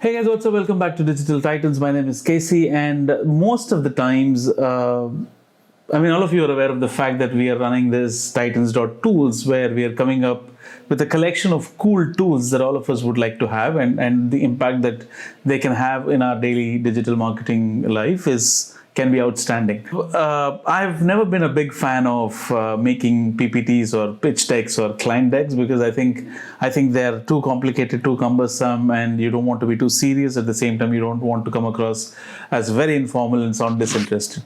Hey guys, what's up? Welcome back to Digital Titans. My name is Casey, and most of the times, all of you are aware of the fact that we are running this Titans.tools where we are coming up with a collection of cool tools that all of us would like to have, and the impact that they can have in our daily digital marketing life can be outstanding. I've never been a big fan of making PPTs or pitch decks or client decks because I think they're too complicated, too cumbersome, and you don't want to be too serious. At the same time, you don't want to come across as very informal and sound disinterested.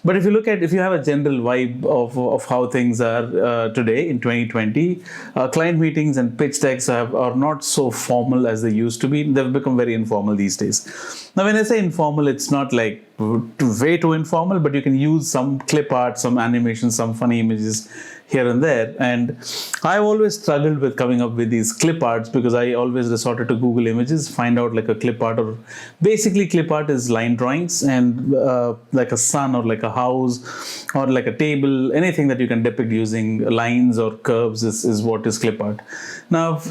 But if you have a general vibe of how things are today in 2020, client meetings and pitch decks are not so formal as they used to be. They've become very informal these days. Now, when I say informal, it's not like way too informal, but you can use some clip art, some animation, some funny images here and there. And I've always struggled with coming up with these clip arts because I always resorted to Google Images, find out like a clip art, or basically clip art is line drawings, and like a sun or like a house or like a table, anything that you can depict using lines or curves is what is clip art. Now,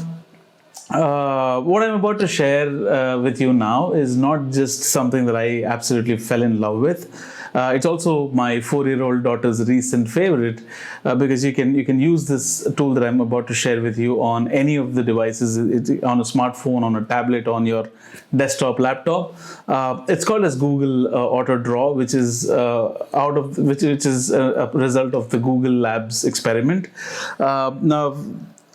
what I'm about to share with you now is not just something that I absolutely fell in love with. It's also my 4-year-old daughter's recent favorite because you can use this tool that I'm about to share with you on any of the devices. It's on a smartphone, on a tablet, on your desktop, laptop. It's called as Google Autodraw, which is which is a result of the Google Labs experiment. Now,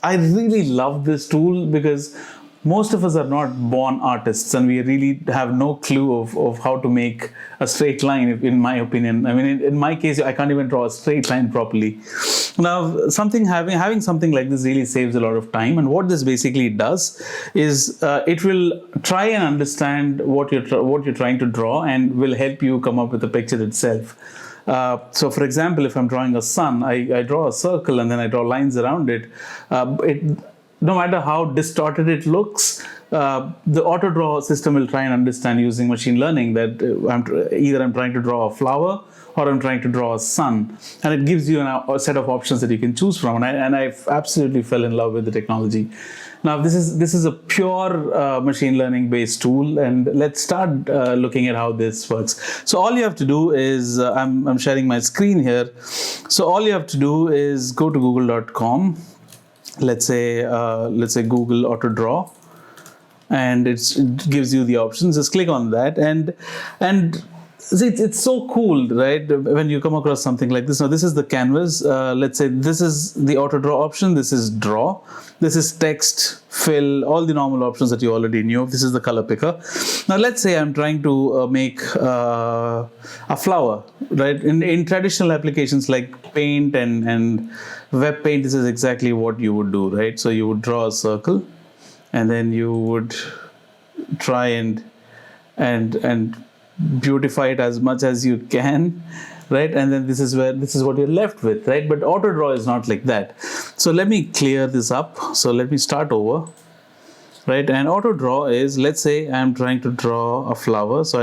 I really love this tool because most of us are not born artists and we really have no clue of how to make a straight line, in my opinion. I mean, in my case, I can't even draw a straight line properly. Now, having something like this really saves a lot of time. And what this basically does is it will try and understand what you're trying to draw and will help you come up with the picture itself. So, for example, if I'm drawing a sun, I draw a circle and then I draw lines around it. No matter how distorted it looks, the Autodraw system will try and understand using machine learning that either I'm trying to draw a flower or I'm trying to draw a sun, and it gives you a set of options that you can choose from. And I absolutely fell in love with the technology. Now, this is a pure machine learning based tool, and let's start looking at how this works. So all you have to do is, I'm sharing my screen here. So all you have to do is go to google.com. Let's say Google Autodraw, and it gives you the options. Just click on that, and it's so cool, right? When you come across something like this. Now, this is the canvas. Let's say this is the Autodraw option. This is draw. This is text, fill, all the normal options that you already knew. This is the color picker. Now, let's say I'm trying to make a flower, right? In traditional applications like Paint and Web Paint, this is exactly what you would do, right? So you would draw a circle, and then you would try and beautify it as much as you can, right? And then this is what you're left with, right? But Autodraw is not like that. So let me clear this up. So let me start over, right? And Autodraw is, let's say I'm trying to draw a flower. So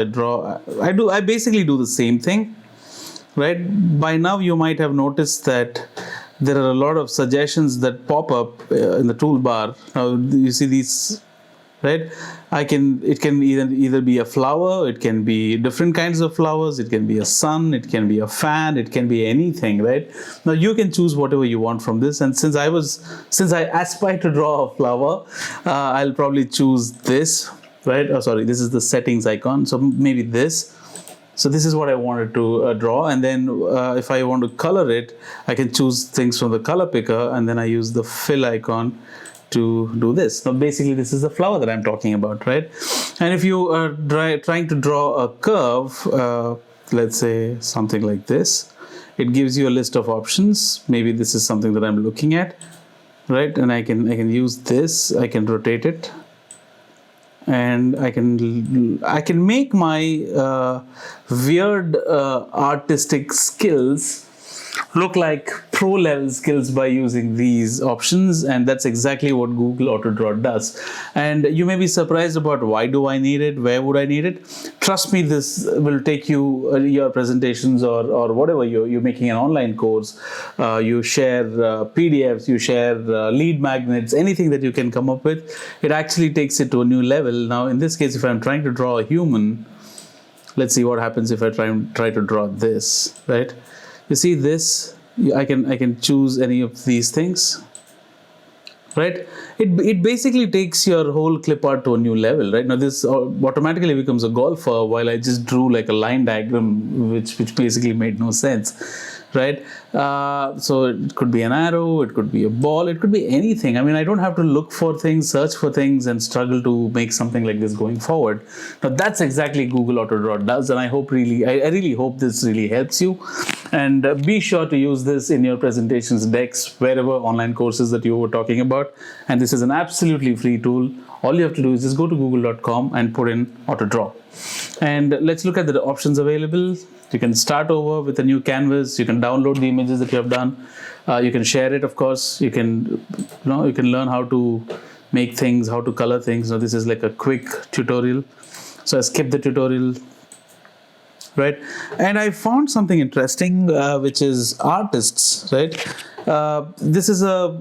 I basically do the same thing, right? By now you might have noticed that there are a lot of suggestions that pop up in the toolbar. Now you see these, right? It can either be a flower, it can be different kinds of flowers, it can be a sun, it can be a fan, it can be anything, right? Now you can choose whatever you want from this. And since I aspire to draw a flower, I'll probably choose this, right? Oh, sorry, this is the settings icon. So maybe this. So this is what I wanted to draw, and then if I want to color it, I can choose things from the color picker, and then I use the fill icon to do this. Now, basically, this is the flower that I'm talking about, right? And if you are trying to draw a curve, let's say something like this, it gives you a list of options. Maybe this is something that I'm looking at, right? And I can use this. I can rotate it, and I can make my weird artistic skills look like pro level skills by using these options, and that's exactly what Google Autodraw does. And you may be surprised about why do I need it, where would I need it. Trust me, this will take you your presentations or whatever you're making an online course, you share PDFs, you share lead magnets, anything that you can come up with, it actually takes it to a new level. Now in this case, if I'm trying to draw a human, let's see what happens if I try to draw this, right? You see this, I can choose any of these things, right? It basically takes your whole clip art to a new level, right? Now this automatically becomes a golfer while I just drew like a line diagram which basically made no sense, right? So it could be an arrow, it could be a ball, it could be anything. I mean, I don't have to look for things, search for things, and struggle to make something like this going forward. Now that's exactly Google Autodraw does, and I really hope this really helps you. And be sure to use this in your presentations, decks, wherever online courses that you were talking about. And this is an absolutely free tool. All you have to do is just go to google.com and put in Autodraw. And let's look at the options available. You can start over with a new canvas. You can download the images that you have done. You can share it, of course. You can learn how to make things, how to color things. Now this is like a quick tutorial. So I skipped the tutorial, right? And I found something interesting, which is artists, right? This is a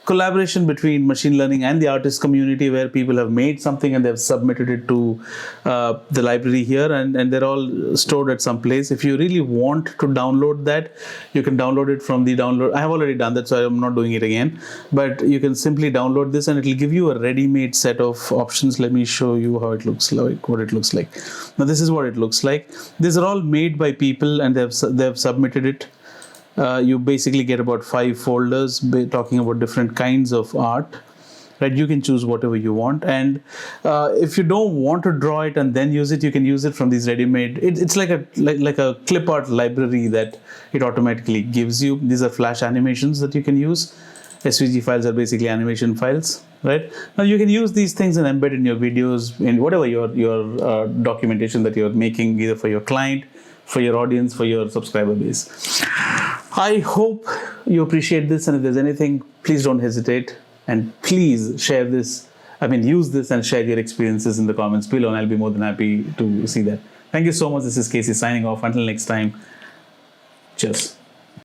collaboration between machine learning and the artist community, where people have made something and they've submitted it to the library here, and they're all stored at some place. If you really want to download that, you can download it from the download. I have already done that, so I'm not doing it again, but you can simply download this and it'll give you a ready-made set of options. Let me show you how it looks like, what it looks like. Now this is what it looks like. These are all made by people and they've submitted it. You basically get about 5 folders talking about different kinds of art, right? You can choose whatever you want, and if you don't want to draw it and then use it, you can use it from these ready-made. It's like a clip art library that it automatically gives you. These are Flash animations that you can use. SVG files are basically animation files, right? Now you can use these things and embed in your videos, in whatever your documentation that you're making, either for your client, for your audience, for your subscriber base. I hope you appreciate this, and if there's anything, please don't hesitate, and please share this. Use this and share your experiences in the comments below, and I'll be more than happy to see that. Thank you so much. This is Casey signing off. Until next time, cheers.